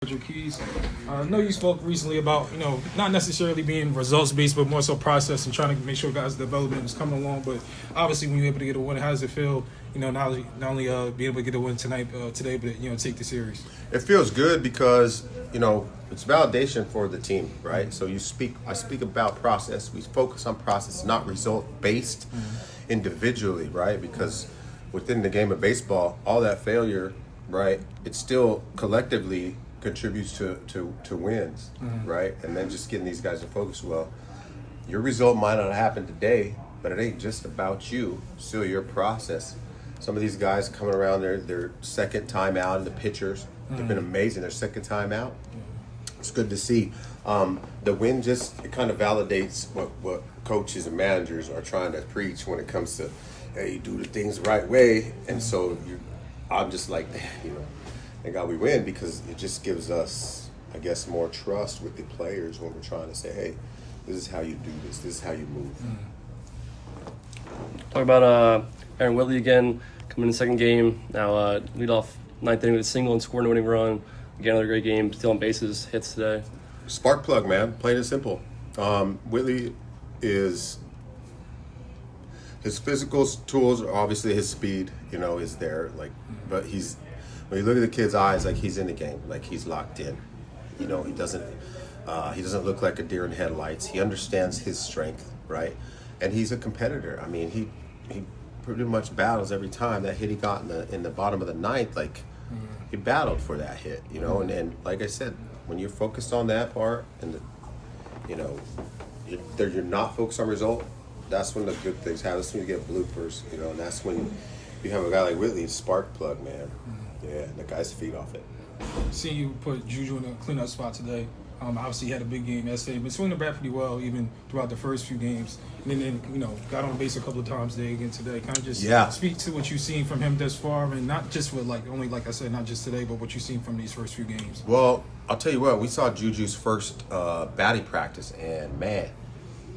Frederick Keys. I know you spoke recently about, not necessarily being results-based, but more so process and trying to make sure guys' development is coming along. But obviously, when you're able to get a win, how does it feel, not only be able to get a win today, but, take the series? It feels good because, it's validation for the team, right? So I speak about process. We focus on process, not result-based individually, right? Because within the game of baseball, all that failure, right, it still collectively contributes to wins, right? And then just getting these guys to focus. Well, your result might not happen today, but it ain't just about you. Still your process. Some of these guys coming around their second time out, and the pitchers, they've been amazing. Their second time out. It's good to see. The win it kind of validates what coaches and managers are trying to preach when it comes to, hey, you do the things the right way. And so I'm just like, thank God we win, because it just gives us, I guess, more trust with the players when we're trying to say, hey, this is how you do this. This is how you move. Talk about Aaron Whitley again, coming in the second game. Now lead off ninth inning with a single and scoring a winning run. Again, another great game, stealing bases, hits today. Spark plug, man, plain and simple. Whitley his physical tools are obviously his speed, is there. But when you look at the kid's eyes, he's in the game, he's locked in. He doesn't look like a deer in headlights. He understands his strength, right? And he's a competitor. I mean, he pretty much battles every time. That hit he got in the bottom of the ninth, he battled for that hit, and like I said, when you're focused on that part and you're not focused on result, that's when the good things happen. That's when you get bloopers, and that's when you have a guy like Whitley, spark plug, man. Yeah, and the guys feed off it. Seeing you put Juju in a cleanup spot today. Obviously, he had a big game yesterday, but swinging the bat pretty well even throughout the first few games. And then, got on base a couple of times again today. Kind of just speak to what you've seen from him thus far, and not just with only like I said, not just today, but what you've seen from these first few games. Well, I'll tell you what, we saw Juju's first batting practice, and man,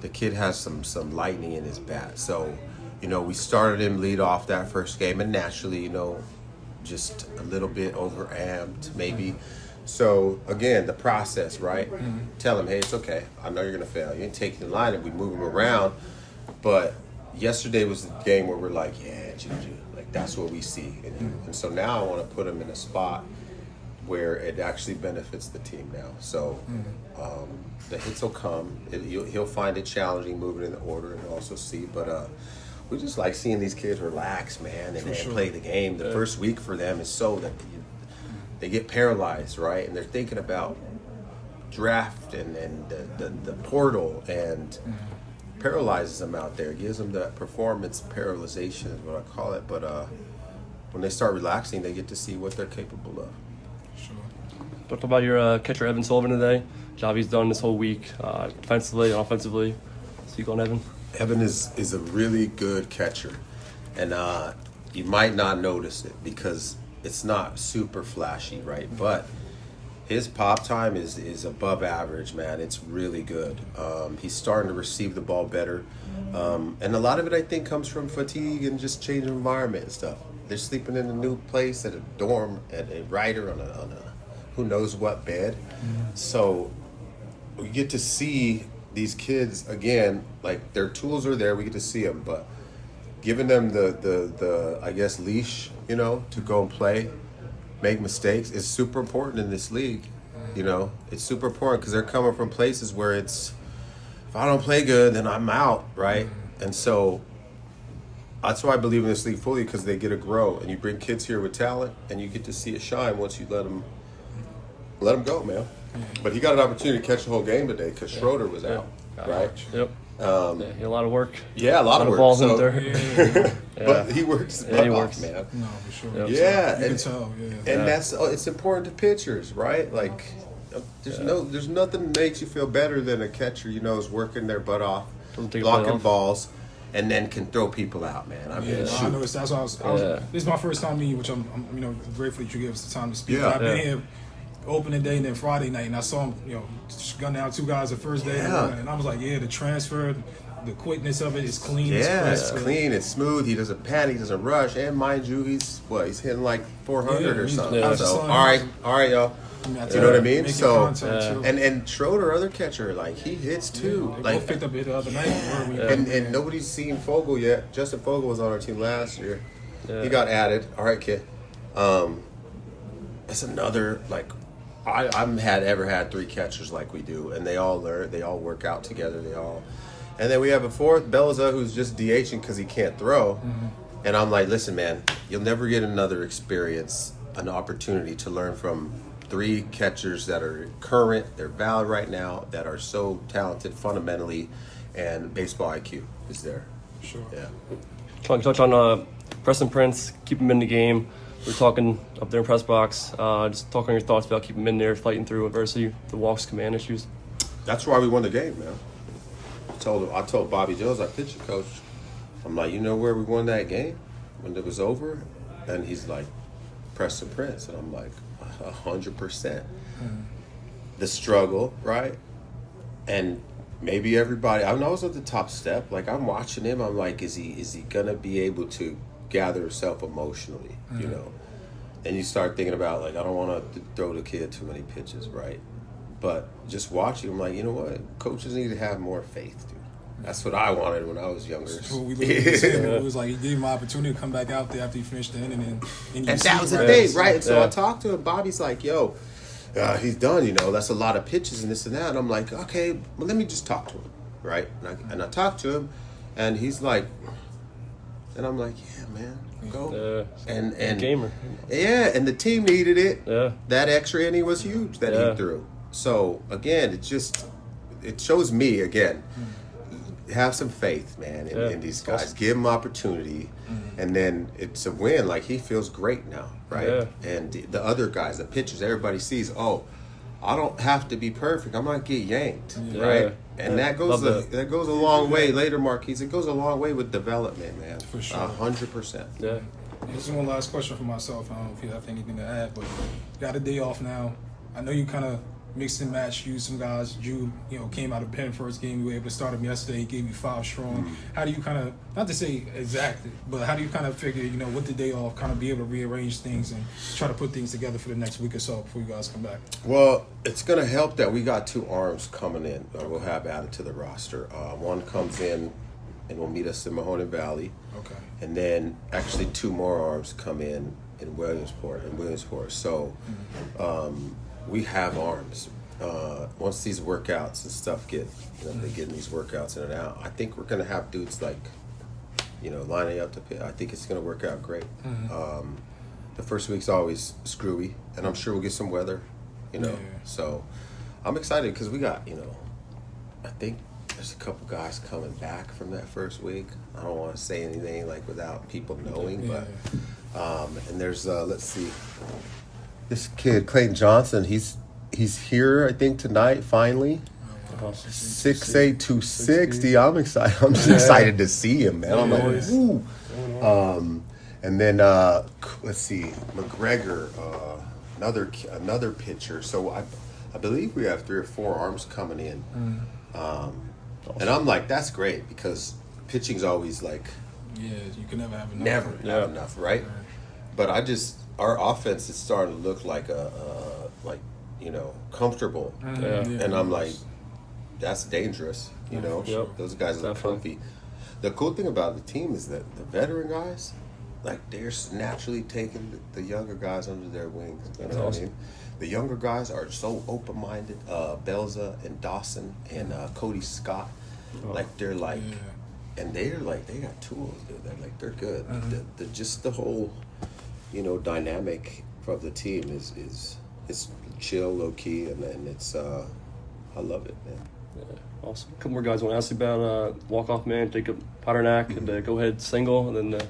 the kid has some lightning in his bat. So, we started him lead off that first game, and naturally, just a little bit overamped, maybe. So, again, the process, right? Tell him, hey, it's okay. I know you're going to fail. You ain't taking the line, and we move him around. But yesterday was the game where we're like, yeah, Juju. That's what we see in him. And so now I want to put him in a spot where it actually benefits the team now. So the hits will come. He'll find it challenging moving in the order and also see. But we just like seeing these kids relax, man, and play the game. The first week for them is so that they get paralyzed, right? And they're thinking about draft and the portal, and paralyzes them out there. Gives them that performance paralyzation is what I call it. But when they start relaxing, they get to see what they're capable of. Sure. Talk about your catcher, Evan Sullivan, today. Job he's done this whole week, defensively and offensively. Speak on Evan. Evan is a really good catcher. And you might not notice it because it's not super flashy, right? But his pop time is above average, man. It's really good. He's starting to receive the ball better. And a lot of it, I think, comes from fatigue and just change of environment and stuff. They're sleeping in a new place at a dorm, at a writer on a who knows what bed. So we get to see these kids, again, their tools are there. We get to see them, but giving them the I guess, leash, to go and play, make mistakes is super important in this league. It's super important because they're coming from places where if I don't play good, then I'm out, right? And so that's why I believe in this league fully, because they get to grow, and you bring kids here with talent, and you get to see it shine once you let them go, man. But he got an opportunity to catch the whole game today because Schroeder was out, right? Yep. He had a lot of work. Yeah, a lot of work. Balls in there. But he works his butt off, man. No, for sure. Yep. Yeah, you can tell. Yeah. And it's important to pitchers, right? There's nothing that makes you feel better than a catcher, is working their butt off, blocking balls, and then can throw people out, man. I noticed that's why this is my first time meeting you, which I'm grateful that you gave us the time to speak. Yeah. I've been here opening day and then Friday night, and I saw him, gun down two guys the first day, and I was like, the transfer, the quickness of it is clean. It's clean, it's smooth. He doesn't panic, he doesn't rush, and mind you, he's hitting 400 or something. So all right, y'all. You know what I mean? So, contact, and Schroeder, other catcher, like he hits too. They like both picked up a hit the other night. and nobody's seen Fogel yet. Justin Fogel was on our team last year. Yeah. He got added. All right, kid. It's another like I haven't ever had 3 catchers like we do, and they all learn. They all work out together. And then we have a 4th, Belza, who's just DHing because he can't throw. Mm-hmm. And I'm like, listen, man, you'll never get another experience, an opportunity to learn from 3 catchers that are current, they're valid right now, that are so talented fundamentally, and baseball IQ is there. Sure. Yeah. Trying to touch on Preston Prince, keep him in the game. We're talking up there in press box. Just talking your thoughts about keeping him in there, fighting through adversity, the walks, command issues. That's why we won the game, man. I told Bobby Jones, our pitching coach, I'm like, you know where we won that game when it was over? And he's like, Preston Prince. And I'm like, 100%. The struggle, right? And maybe everybody, I was at the top step. Like, I'm watching him. I'm like, is he going to be able to gather himself emotionally, you know? And you start thinking about, like, I don't want to throw the kid too many pitches, right? But just watching him, like, you know what? Coaches need to have more faith, dude. That's what I wanted when I was younger. So we it was like he gave him an opportunity to come back out there after he finished the inning, and that was the thing, right? And so I talked to him. Bobby's like, "Yo, he's done. You know, that's a lot of pitches and this and that." And I'm like, "Okay, well, let me just talk to him, right?" And I talked to him, and he's like, and I'm like, "Yeah, man, go." And gamer. Yeah, and the team needed it. Yeah, that extra inning was huge that he threw. So again, it shows me again. Have some faith, man, in these guys. Awesome. Give them opportunity, and then it's a win. Like, he feels great now, right? Yeah. And the other guys, the pitchers, everybody sees, oh, I don't have to be perfect. I might get yanked, right? And that goes a long way. Later, Marquise, it goes a long way with development, man. For sure. 100%. Yeah. This is one last question for myself. I don't know if you have anything to add, but you got a day off now. I know you kind of mixed and matched, used some guys. Jude, came out of Penn first game. You were able to start him yesterday. He gave you 5 strong. How do you kind of, not to say exact, but how do you kind of figure, with the day off, kind of be able to rearrange things and try to put things together for the next week or so before you guys come back? Well, it's going to help that we got 2 arms coming in. We'll have added to the roster. One comes in and will meet us in Mahoney Valley. Okay. And then actually 2 more arms come in Williamsport. So we have arms. Once these workouts and stuff they get these workouts in and out, I think we're going to have dudes like, lining up to pit. I think it's going to work out great. The first week's always screwy, and I'm sure we'll get some weather, So I'm excited because we got, I think there's a couple guys coming back from that first week. I don't want to say anything like without people knowing, but and there's let's see, this kid Clayton Johnson. He's here, I think, tonight finally. 6'8", 260. I'm excited. I'm just excited to see him, man. I'm like, ooh. And then let's see, McGregor, another pitcher. So I believe we have 3 or 4 arms coming in. And I'm like, that's great because pitching's always like, you can never have enough. Never have enough, right? But our offense is starting to look like comfortable. And I'm like, that's dangerous, Those guys are comfy. The cool thing about the team is that the veteran guys, like, they're naturally taking the younger guys under their wings. You know what I mean? The younger guys are so open-minded. Belza and Dawson and Cody Scott, they're like, and they're like, they got tools, dude. They're good. The whole, dynamic of the team is chill, low key, and it's I love it, man. Yeah, awesome. A couple more guys want to ask you about walk-off man Jacob Paternak and the go-ahead single, and then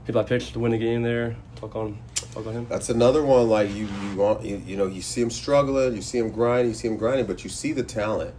hit by pitch to win the game there. Talk on him. That's another one. Like you see him struggling, you see him grinding, but you see the talent,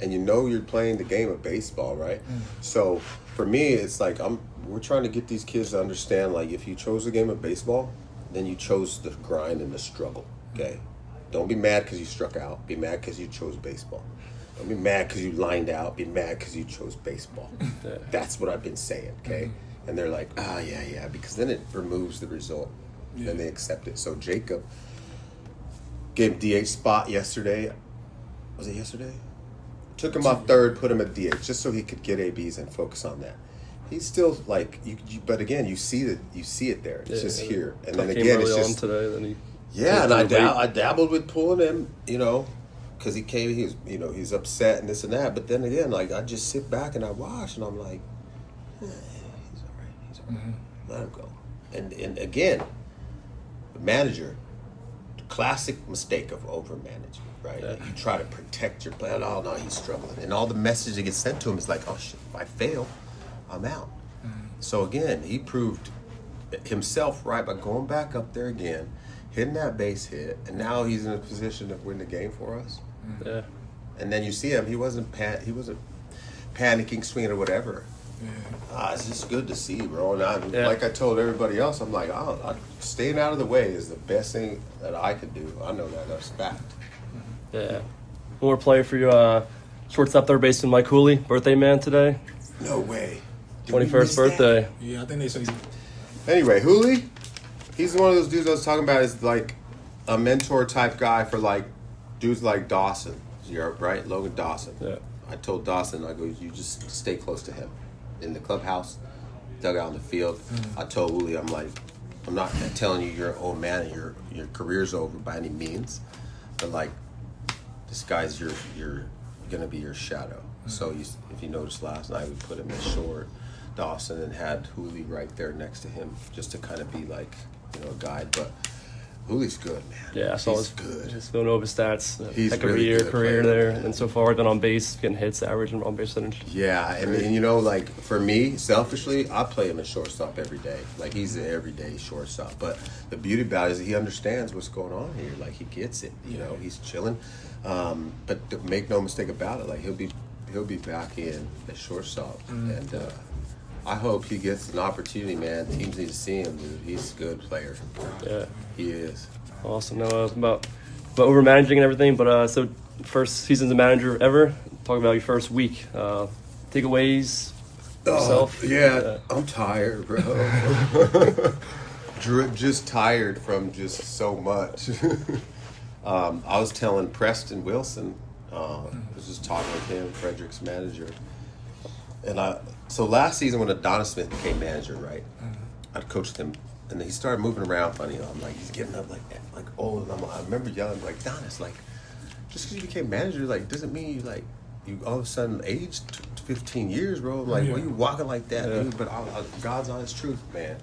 and you're playing the game of baseball, right? So for me, it's like we're trying to get these kids to understand, like, if you chose the game of baseball, then you chose the grind and the struggle. Okay. Don't be mad because you struck out. Be mad because you chose baseball. Don't be mad because you lined out. Be mad because you chose baseball. That's what I've been saying, okay? And they're like, yeah, because then it removes the result. Then they accept it. So Jacob, Gave him DH spot yesterday. Was it yesterday? Took him off third, put him at DH just so he could get ABs and focus on that. He's still like but again, you see it there. It's just here, and then again, it's just today. Then he and I dabbled with pulling him, because he came. He was, he's upset and this and that. But then again, like I just sit back and I watch, and I'm like, he's all right. He's all right. Mm-hmm. Let him go. And again, the manager, the classic mistake of over management, right? Yeah. Like you try to protect your player. Oh no, he's struggling, and all the message that gets sent to him is like, oh shit, if I fail, I'm out. Mm-hmm. So again, he proved himself right by going back up there again, hitting that base hit, and now he's in a position to win the game for us. Mm-hmm. Yeah. And then you see him; he wasn't panicking, swinging, or whatever. Yeah. It's just good to see, bro. And like I told everybody else, I'm like, staying out of the way is the best thing that I could do. I know that. That's fact. Yeah. One more player for you, shortstop, third baseman Mike Hooley, birthday man today. No way. 21st birthday. That? Yeah, I think they said. Anyway, Hooley, he's one of those dudes I was talking about. Is like a mentor type guy for like dudes like Dawson. You're right, Logan Dawson. Yeah. I told Dawson, I go, you just stay close to him in the clubhouse, dugout on the field. Mm-hmm. I told Hooley, I'm like, I'm not telling you you're an old man and your career's over by any means, but like this guy's you're gonna be your shadow. Mm-hmm. So if you noticed last night, we put him in short. Dawson and had Hooley right there next to him just to kind of be like, a guide. But Hooley's good, man. Yeah, I saw his Villanova stats. He's heck really of a good career player, there, and so far been on base, getting hits, average and on base percentage. Yeah, I mean, like for me, selfishly, I play him at shortstop every day. Like he's an everyday shortstop. But the beauty about it is he understands what's going on here. Like he gets it. He's chilling. But make no mistake about it. Like he'll be back in at shortstop, and I hope he gets an opportunity, man. Teams need to see him, dude. He's a good player. Yeah. He is. Awesome. Now, about over managing and everything, but so first season as a manager ever. Talk about your first week. Takeaways yourself. Yeah, I'm tired, bro. Just tired from just so much. I was telling Preston Wilson, I was just talking with him, Frederick's manager. And so last season when Adonis Smith became manager, right? I coached him, and he started moving around funny. I'm like, he's getting up like old, and I remember yelling like, Adonis, like, just because you became manager, like, doesn't mean you all of a sudden aged 15 years, bro. I'm like, why are you walking like that, dude? But God's honest truth, man.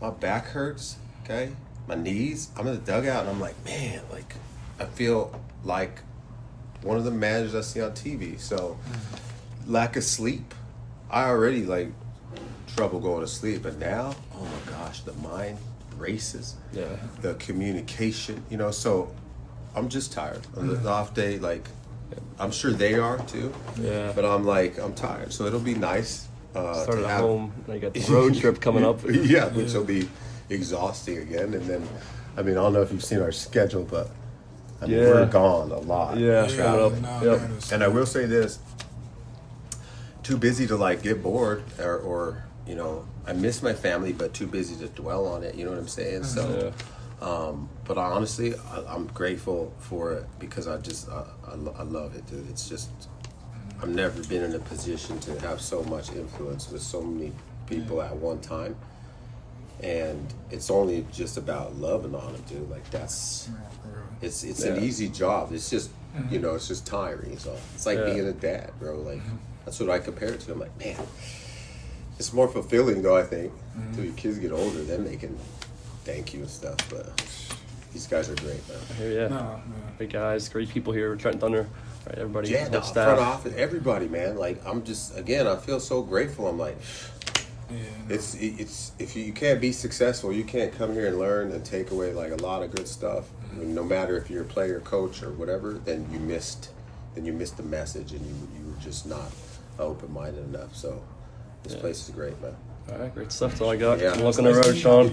My back hurts, okay? My knees. I'm in the dugout, and I'm like, man, like, I feel like one of the managers I see on TV. So, lack of sleep. I already trouble going to sleep, but now, oh my gosh, the mind races. Yeah. The communication, so I'm just tired. On the off day, I'm sure they are too. Yeah. But I'm tired. So it'll be nice. Started at home, and you got the road trip coming up. Yeah, which will be exhausting again. And then, I don't know if you've seen our schedule, but we're gone a lot. Yeah, coming up. And I will say this. Too busy to get bored or I miss my family, but too busy to dwell on it. You know what I'm saying? So, but honestly, I'm grateful for it because I love it, dude. It's just I've never been in a position to have so much influence with so many people at one time, and it's only just about loving on it, dude. It's an easy job. It's just it's just tiring. So it's like being a dad, bro. That's what I compare it to. I'm like, man, it's more fulfilling though, I think. Until your kids get older, then they can thank you and stuff. But these guys are great, man. Great guys, great people here. Trenton Thunder, right? Everybody, staff. Front office, everybody, man. I'm just, again, I feel so grateful. I'm like, it's if you can't be successful, you can't come here and learn and take away a lot of good stuff. No matter if you're a player, coach, or whatever, then you missed the message, and you were just not open-minded enough. So this place is great, man. All right, great stuff. That's all I got. Yeah. Good luck on the road, Shawn.